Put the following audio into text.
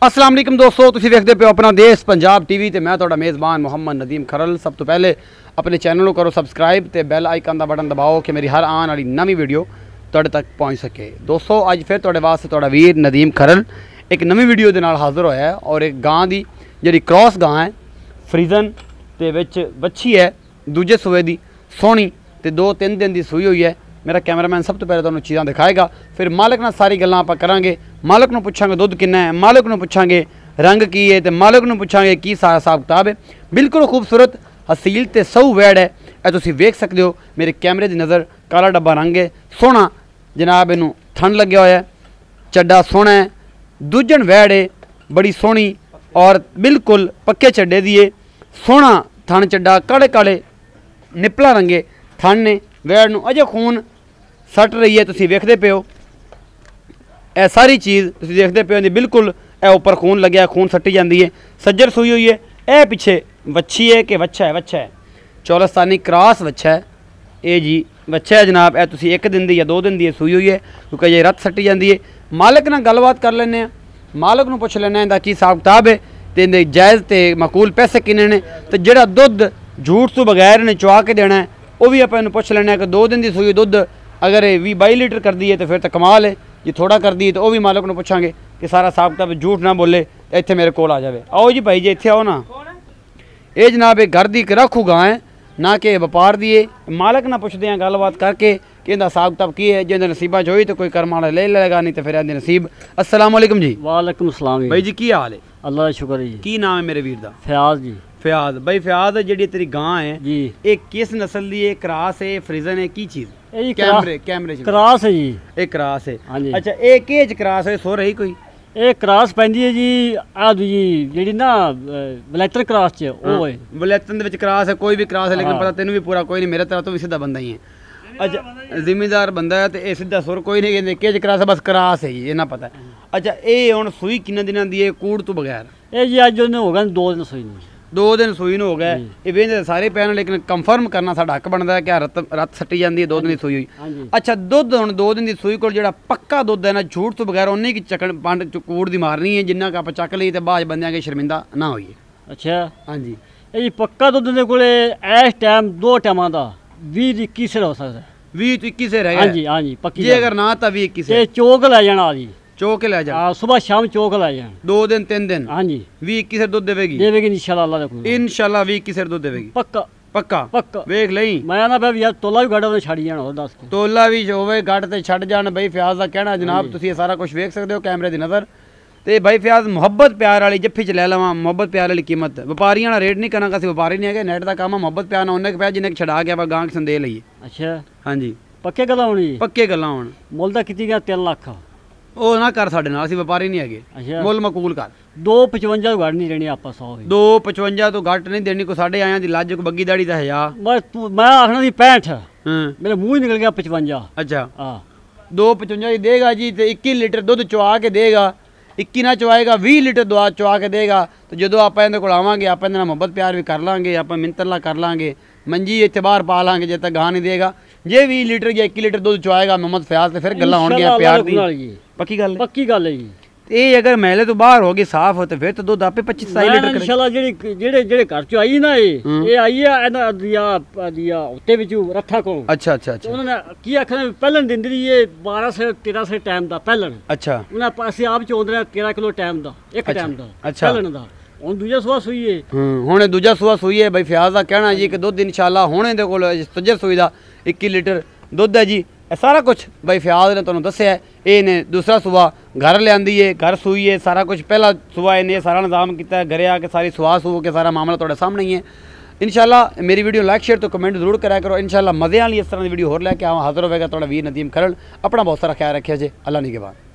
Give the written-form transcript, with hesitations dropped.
अस्सलाम वालेकुम दोस्तों, तुसीं वेखदे पियो अपना देश पंजाब टीवी ते मैं तुहाडा मेज़बान मोहम्मद नदीम खरल। सब तो पहले अपने चैनल को करो सब्सक्राइब ते बैल आइकन का बटन दबाओ कि मेरी हर आने वाली नवी वीडियो तुहाडे तक पहुँच सके। दोस्तों अज फिर तुहाडे वास्ते तुहाडा वीर नदीम खरल एक नवी वीडियो के नाल हाज़र होया है और एक गां दी जिहड़ी क्रॉस गां है फ्रीजन ते विच बच्ची है दूजे सूए दी सोहनी ते 2-3 दिन की सूई हुई है। मेरा कैमरामैन सब तो पहले तुहानूं चीज़ां दिखाएगा, फिर मालिक नाल सारी गल्लां आपां करांगे। मालिक नूं पुछांगे दुध किन्ना है, मालिक नूं पुछांगे रंग की है ते मालिक नूं पुछांगे की सारा हिसाब किताब है। बिल्कुल खूबसूरत हसील ते सऊ वैड़ है, यह तुसीं वेख सकदे हो। मेरे कैमरे की नज़र काला डब्बा रंग है, सोहना जनाब इनू ठंड लग्या होया है, चड्डा सोहना है, दूजन वैड़ है बड़ी सोहनी और बिल्कुल पक्के चड्डे दी है। सोहना थन चड्डा काले काले निपला रंगे थन ने, वैड़ नूं अजे खून सट रही है, तुसीं वेखदे पियो। यह सारी चीज़ तुसीं देखदे पियो, बिल्कुल ए उपर खून लग्या, खून सट्टी जाती है। सज्जर सूई हुई है, यह पिछे वच्छी है कि वच्छा है, वच्छा है ثانی क्रॉस वच्छा है। ये जी वच्छा है जनाब, यह तुसीं 1 दिन की या 2 दिन की सूई हुई है क्योंकि ये रत सट्टी जाती है। मालिक नाल गलबात कर लेने, मालिक नूं पुछ लेने इहदा की हिसाब किताब है ते इहदे जायज़ ते मकूल पैसे किन्ने ने, ते जिहड़ा दुध झूठ तो बगैर ने चुआ के देना है वह भी आपां पुछ लेना कि 2 दिन की सूई दुध अगर 20-22 लीटर कर दी है तो फिर तो कमाल है, जी थोड़ा कर दी है तो वह भी मालिक को पूछांगे कि सारा हिसाब किताब झूठ ना बोले, इत्थे मेरे कोल आ जाए। आओ जी भाई जी इत्थे आओ ना। ये जनाब एक घर की राखू गां है, ना कि व्यापार दी है। मालिक ना पुछते हैं गलबात करके कि इहदा हिसाब किताब की है, जिहदे नसीबा च होई तो कोई कर्म वाला ले लेगा, नहीं तो फिर इहदे नसीब। अस्सलाम वालेकुम जी। वालेकुम सलाम भाई जी की हाल है? अल्लाह का शुक्र जी। की नाम है मेरे वीर दा? फयाज जी। फयाज भाई, फयाज जी तेरी गां है जी, एक किस नस्ल की है? क्रॉस है, फ्रीजन है, की चीज़? कैमरे क्रॉस है जी, एक क्रॉस है। हाँ जी। अच्छा एक केज क्रॉस है, सो रही कोई ये क्रॉस पैंदी है जी आ जी जेडी ना बलैतर क्रॉस च ओ है। बलैतन दे विच क्रॉस है, कोई भी क्रॉस है, लेकिन पता तेनू भी पूरा कोई नहीं, मेरे तरह तो भी सीधा बंदा ही है। अच्छा जिम्मेदार बंदा है तो ये सीधा सुर कोई नहीं कहते केज क्रॉस है, बस क्रॉस है ये ना पता है। अच्छा ये हुण सूई किन्ने दिनां दी है कूड़ तो बगैर? ये जी अज उन्हें हो गए 2 दिन सूई नहीं, 2 दिन सूई हो गए। ये वेंदे सारे पैन, लेकिन कंफर्म करना साडा हक बनता है कि रत सट्टी जाती है 2 दिन की सूई हुई। अच्छा दुध हुण 2 दिन की सूई को जिहड़ा पक्का दुध है ना, झूठ तो बगैर उन्नी की चकन पंड कूड़ दी मारनी है जिन्ना का चक ली तो बाद बंदियां के शर्मिंदा ना होइए। अच्छा हाँ जी, ये जी पक्का दुध दे कोले इस टाइम 2 टाइमां दा 20-21 सिर हो सकता है। 20-21 से रह गया? हाँ जी, हाँ जी पक्की। जे अगर ना तो 20-21 से चौक लै जाना जी, चौक ले जा सुबह शाम चौक लै जान 2 दिन 3 दिन। हाँ जी 20-21 दूध देवेगी इंशाल्लाह अल्लाह दा इंशाल्लाह 20-21 दूध देवेगी पक्का पक्का पक्का। वेख लई मैं ना भाई यार तोला भी गाड़ा ने छाड़ी जाना, 10 तोला भी होवे गड़ ते छड़ जान। भाई फयाज दा कहना जनाब, तुसीं सारा कुछ वेख सकदे हो कैमरे दी नज़र ते। भाई फयाज मुहब्बत प्यार वाली जफ्फी च लै लवां, मुहब्बत प्यार वाली कीमत व्यापारियां रेट नहीं करना, असीं व्यापारी नहीं है, नेट का काम है। मुहब्बत प्यार ना उन्ने पिया जिन्ने छड़ा के गां संदे लईए। अच्छा हाँ जी पक्के गल्लां होणी, पक्के गल्लां होण। मुੱਲ ਦਾ ਕੀਤੀ ਗਿਆ 3 ਲੱਖ ਉਹ ਨਾ ਕਰ ਸਾਡੇ ਨਾਲ, ਅਸੀਂ ਵਪਾਰੀ ਨਹੀਂ ਹੈਗੇ। ਅੱਛਾ ਮੁੱਲ ਮਕੂਲ ਕਰ। 255 ਤੋਂ ਘੱਟ ਨਹੀਂ ਲੈਣੀ ਆਪਾਂ 100 ਦੀ। 255 ਤੋਂ ਘੱਟ ਨਹੀਂ ਦੇਣੀ, ਕੋ ਸਾਡੇ ਆਇਆਂ ਦੀ ਲੱਜ ਕੋ ਬੱਗੀ ਦਾੜੀ ਦਾ ਹਯਾ। ਮੈਂ ਆਖਣਾ ਸੀ 65, ਹਾਂ ਮੇਰੇ ਮੂੰਹ ਹੀ ਨਿਕਲ ਗਿਆ 55। ਅੱਛਾ ਹਾਂ 255 ਦੀ ਦੇਗਾ ਜੀ ਤੇ 21 ਲੀਟਰ ਦੁੱਧ ਚੁਆ ਕੇ ਦੇਗਾ। 21 ਨਾ ਚੁਆਏਗਾ 20 ਲੀਟਰ ਦੁਆ ਚੁਆ ਕੇ ਦੇਗਾ। ਤੇ ਜਦੋਂ ਆਪਾਂ ਇਹਦੇ ਕੋਲ ਆਵਾਂਗੇ ਆਪਾਂ ਇਹਦੇ ਨਾਲ ਮੁਹੱਬਤ ਪਿਆਰ ਵੀ ਕਰ ਲਾਂਗੇ, ਆਪਾਂ ਮਿੰਤਰਲਾ ਕਰ ਲਾਂਗੇ, ਮੰਜੀ ਇੱਥੇ ਬਾਹਰ ਪਾ ਲਾਂਗੇ ਜਦ ਤੱਕ ਗਾਂ ਨਹੀਂ ਦੇਗਾ। ਜੇ 20 ਲੀਟਰ ਜਾਂ 21 ਲੀਟਰ ਦੁੱਧ ਚੁਆਏਗਾ ਮੁਹੰਮਦ ਫयाज ਤੇ ਫਿਰ ਗੱਲਾਂ ਹੋਣਗੀਆਂ ਪਿਆਰ ਦੀ। ਪੱਕੀ ਗੱਲ ਹੈ, ਪੱਕੀ ਗੱਲ ਹੈ ਜੀ। ਇਹ ਅਗਰ ਮਹਿਲੇ ਤੋਂ ਬਾਹਰ ਹੋ ਗਈ ਸਾਫ਼ ਹੋ ਤੇ ਫਿਰ ਤਾਂ ਦੁੱਧ ਆਪੇ 25-27 ਲੀਟਰ ਕਰੇ ਇੰਸ਼ਾਅੱਲਾ। ਜਿਹੜੇ ਘਰ ਚ ਆਈ ਨਾ ਇਹ ਆਈ ਆ ਇਹਨਾਂ ਦੀਆਂ ਉੱਤੇ ਵਿੱਚ ਰੱਥਾ ਕੋਲ। ਅੱਛਾ ਅੱਛਾ ਅੱਛਾ ਉਹਨਾਂ ਨੇ ਕੀ ਆਖਣਾ ਪਹਿਲਾਂ ਦਿੰਦੀ ਰਹੀ ਇਹ 12-13 ਟਾਈਮ ਦਾ ਪਹਿਲਾਂ। ਅੱਛਾ ਉਹਨਾਂ ਅਸੀਂ ਆਪ ਚੋਂਦੇ ਰਹੇ 13 ਕਿਲੋ ਟਾਈਮ ਦਾ, ਇੱਕ ਟਾਈਮ ਦਾ ਪਹਿਲਾਂ ਦਾ। ਹੁਣ ਦੂਜਾ ਸੂਆ ਸੂਈ ਹੈ, ਹੁਣ ਦੂਜਾ ਸੂਆ ਸੂਈ ਹੈ। ਬਈ ਫयाज ਦਾ ਕਹਿਣਾ ਜੀ ਕਿ ਦੁੱਧ ਇਨਸ਼ਾਅੱਲਾ ਹੁਣ ਇਹਦੇ ਕੋਲ ਸੱਜਰ ਸੂਈ ਦਾ 21 ਲੀਟਰ ਦੁੱਧ ਹੈ ਜੀ। ਇਹ ਸਾਰਾ ਕੁਛ ਬਈ ਫयाज ਨੇ ਤੁਹਾਨੂੰ ਦੱਸਿਆ। ਇਹਨੇ ਦੂਸਰਾ ਸੂਆ घर लियांदी है, घर सूई है, सारा कुछ पहला सुबह इन्हें सारा निज़ाम किया, घरे आके सारी सुहा सूह के सारा मामला थोड़े सामने ही है। इंशाल्लाह मेरी वीडियो लाइक शेयर तो कमेंट जरूर करा करो। इंशाल्लाह मज़े वाली इस तरह की वीडियो होर लैके आवां हाज़िर होगा थोड़ा वीर नदीम खरल। अपना बहुत सारा ख्याल रखिए जी, अल्लाह ने के बाद।